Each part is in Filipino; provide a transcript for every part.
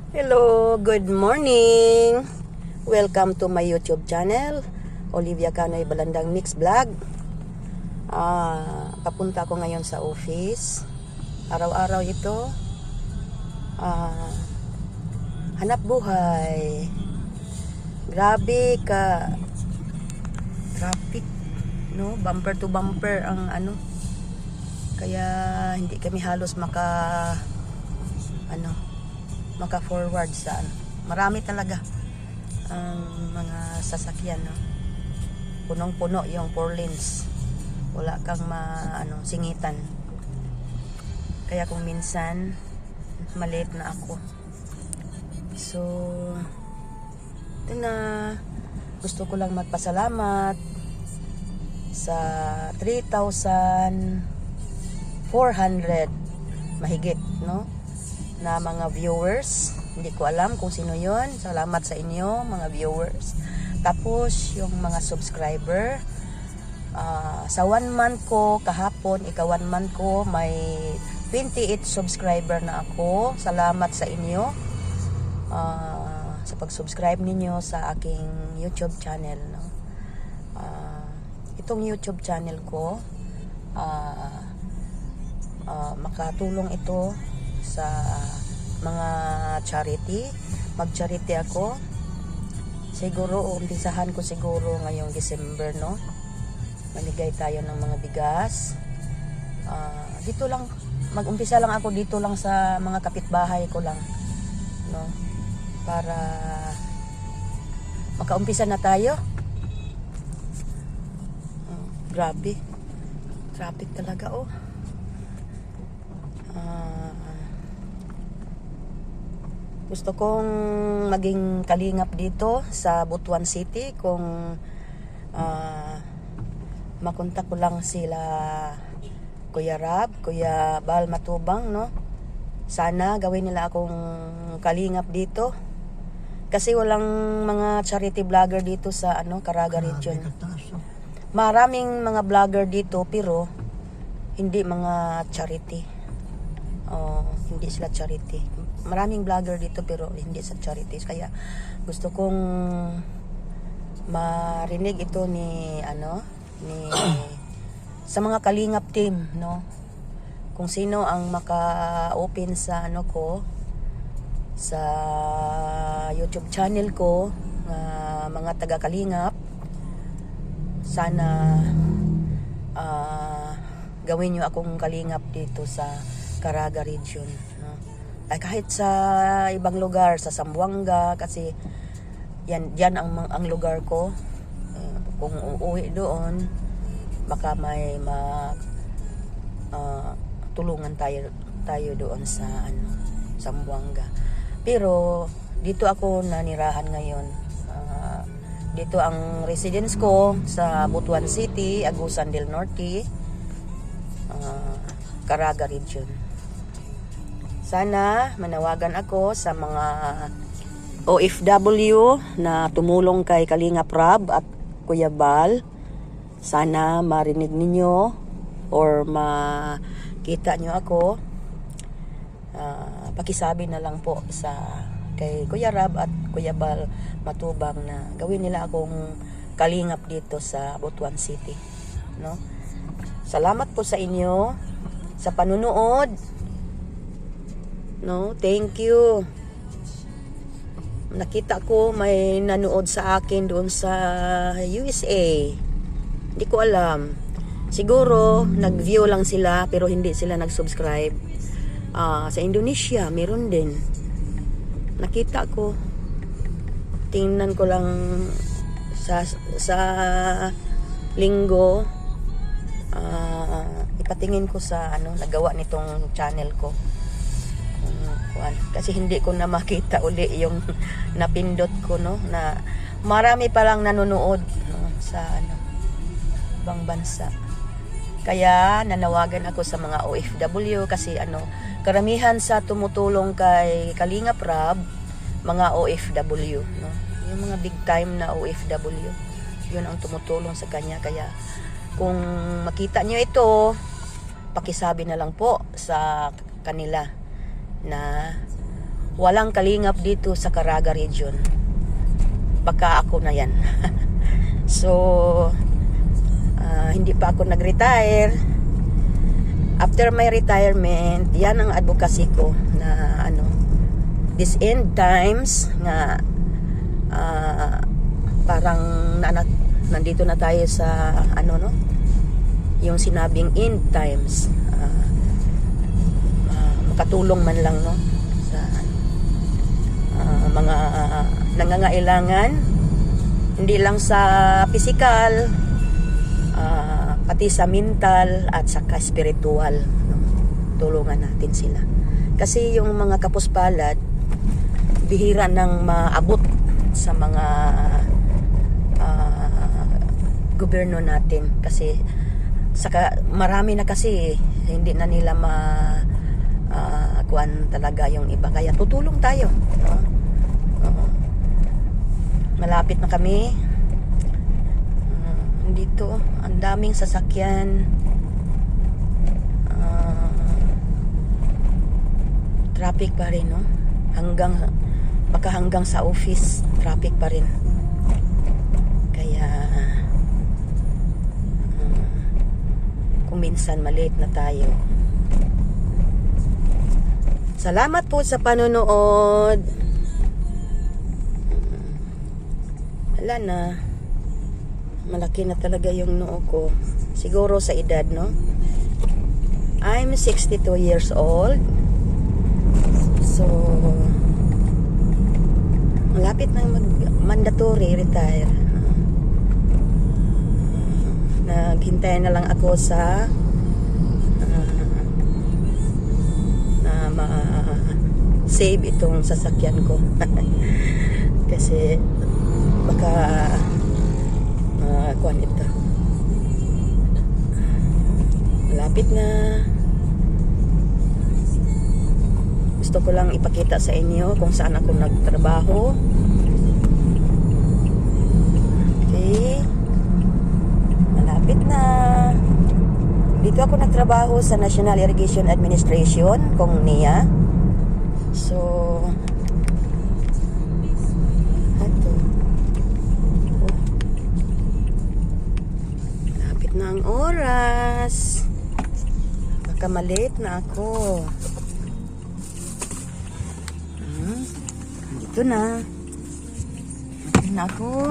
Hello, good morning. Welcome to my YouTube channel, Olivia Canoy Balandang Mix Vlog. Papunta ako ngayon sa office. Araw-araw ito. Hanap buhay. Grabe ka traffic, no? Bumper to bumper ang ano. Kaya hindi kami halos maka-forward sa marami talaga ang mga sasakyan, no? Punong-puno yung 4 lanes. Wala kang singitan. Kaya kung minsan malate na ako. So ito na, gusto ko lang magpasalamat sa 3,400 mahigit, no, na mga viewers. Hindi ko alam kung sino yon. Salamat sa inyo mga viewers. Tapos yung mga subscriber, sa 1 month ko kahapon, 1 month ko, may 28 subscriber na ako. Salamat sa inyo sa pag-subscribe ninyo sa aking YouTube channel, no? Itong YouTube channel ko, makatulong ito sa mga charity. Mag-charity ako. Siguro, umpisahan ko siguro ngayong December, no? Maligay tayo ng mga bigas. Dito lang, mag-umpisa lang ako dito lang sa mga kapitbahay ko lang, no? Para makaumpisa na tayo. Grabe. Traffic talaga, oh. Gusto kong maging kalingap dito sa Butuan City. Kung makontak ko lang sila Kuya Rab, Kuya Bal Matubang, no? Sana gawin nila akong kalingap dito. Kasi walang mga charity vlogger dito sa Caraga region. Maraming mga vlogger dito pero hindi mga charity. Hindi sila charity. Maraming vlogger dito pero hindi sa charities. Kaya gusto kong marinig ito ni sa mga kalingap team, no? Kung sino ang maka-open sa sa YouTube channel ko, mga taga-kalingap, sana gawin nyo akong kalingap dito sa Caraga region, no? Ay kahit sa ibang lugar, sa Zamboanga, kasi yan ang lugar ko. Kung uuwi doon, baka may tulungan tayo doon sa Zamboanga. Pero dito ako nanirahan ngayon. Dito ang residence ko sa Butuan City, Agusan del Norte, Caraga region. Sana manawagan ako sa mga OFW na tumulong kay Kalingap Rab at Kuya Bal. Sana marinig ninyo or makita nyo ako. Pakisabi na lang po sa kay Kuya Rab at Kuya Bal Matubang na gawin nila akong kalingap dito sa Butuan City, no? Salamat po sa inyo sa panunood, no? Thank you. Nakita ko may nanood sa akin doon sa USA. Hindi ko alam. Siguro nag-view lang sila pero hindi sila nag-subscribe. Sa Indonesia meron din. Nakita ko. Tingnan ko lang sa linggo. Ipatingin ko sa nagawa nitong channel ko. Kasi hindi ko na makita uli yung napindot ko, no, na marami pa lang nanonood, no, sa ibang bansa. Kaya nanawagan ako sa mga OFW kasi karamihan sa tumutulong kay Kalingap Rab, mga OFW, no, yung mga big time na OFW, yun ang tumutulong sa kanya. Kaya kung makita nyo ito, pakisabi na lang po sa kanila na walang kalingap dito sa Caraga region. Baka ako na yan. So, hindi pa ako nag-retire. After my retirement, yan ang advocacy ko na this end times nga parang nandito na tayo sa yung sinabing end times. Makatulong man lang sa mga nangangailangan, hindi lang sa physical, pati sa mental at sa spiritual, tulungan natin sila. Kasi yung mga kapuspalad, bihira nang maabot sa mga gobyerno natin. Kasi marami na kasi, hindi na nila kuan talaga yung iba. Kaya tutulong tayo. Malapit na kami. Dito, ang daming sasakyan. Traffic pa rin, no? Baka hanggang sa office, traffic pa rin. Kaya, kung minsan malate na tayo. Salamat po sa panonood. Wala na. Malaki na talaga yung noo ko. Siguro sa edad, no? I'm 62 years old. So, malapit na mandatory retire. Naghintay na lang ako sa na ma-save itong sasakyan ko. Kasi baka kuan ito. Malapit na. Gusto ko lang ipakita sa inyo kung saan ako nagtrabaho. Okay. Malapit na. Dito ako nagtrabaho sa National Irrigation Administration, kung NIA. So, ito. Malapit na ang oras. Baka malate na ako. Dito na. Malapit na ako.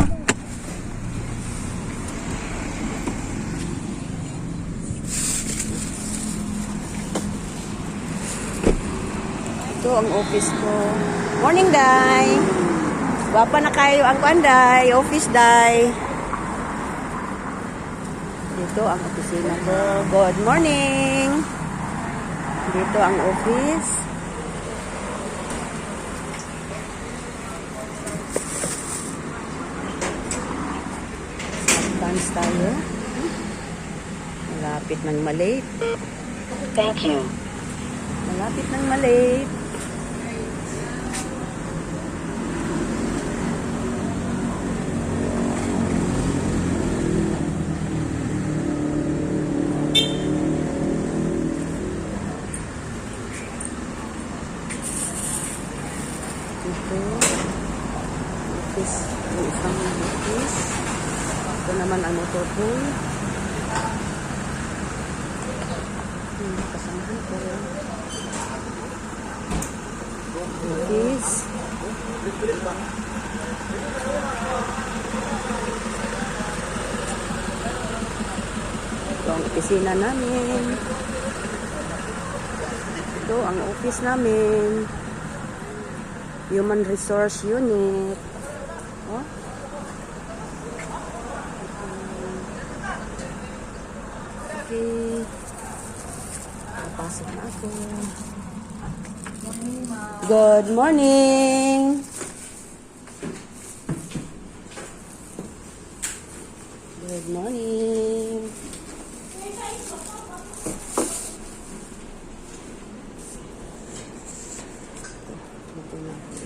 Ito ang office ko. Morning, Day. Wapa na kayo ang kuanday. Office, Day. Dito ang opisina ko. Good morning. Dito ang office. Advance tayo. Malapit nang malate. Thank you. Malapit nang malate. Ito office, yung isang office. Ito naman ang motor pool. Kasamahan ko office. Ito ang opisina namin. Ito ang office namin. Human Resource Unit. Oh. Okay. Papasok na ako. Good morning. Good morning. Ito na.